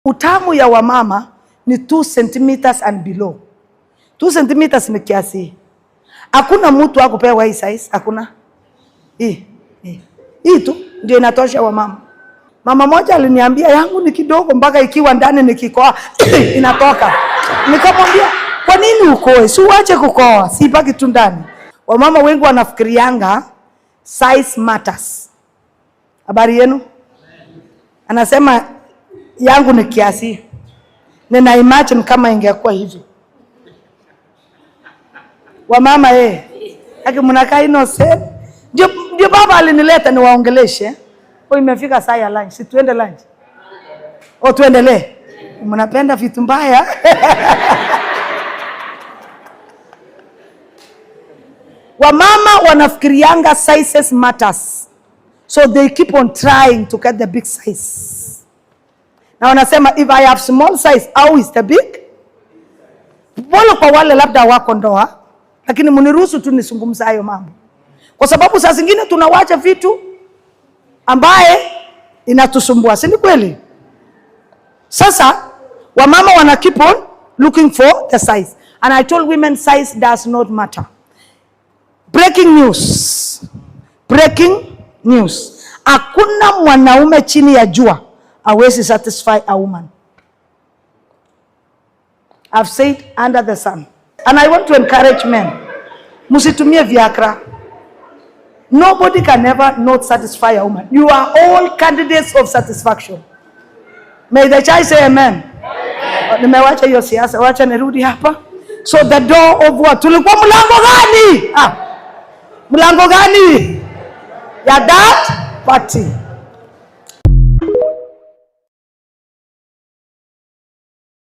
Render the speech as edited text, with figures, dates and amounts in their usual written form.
Utamu ya wamama ni 2 centimeters and below. 2 centimeters ni kiasi. Hakuna mtu akupewa hii size, hakuna. Hii tu ndio inatosha wamama. Mama moja aliniambia yangu ni kidogo mpaka ikiwa ndani nikikoa inatoka. Nikamwambia, kwa nini ukoe? Si uache kukoa, si baki tu ndani. Wamama wengi wanafikirianga size matters. Habari yenu? Anasema yangu ni kiasi. Nina imagine kama ingekuwa hivi. Wamama haki mnakaa innocent. Ndio baba alinileta niwaongeleshe. Imefika saa ya lunch. Si tuende lunch? Tuendelee. Mnapenda vitu mbaya. Wamama wanafikirianga sizes matters. So they keep on trying to get the big size. Na wanasema if I have small size, how is the big? Bolo kwa wale labda wako ndoa, lakini mniruhusu tu nisungumza hayo mambo. Kwa sababu saa zingine tunawacha vitu ambaye inatusumbua, si ni kweli? Sasa wamama wana keep on looking for the size. And I told women size does not matter. Breaking news. Breaking news. Hakuna mwanaume chini ya jua hawezi satisfy a woman. I've said under the sun. And I want to encourage men. Musitumie Viagra. Nobody can ever not satisfy a woman. You are all candidates of satisfaction. May the church say amen. Nimewacha hiyo siasa, wacha nirudi hapa. So the door of what? Tulikuwa mlango gani? Mlango gani? Ya that party.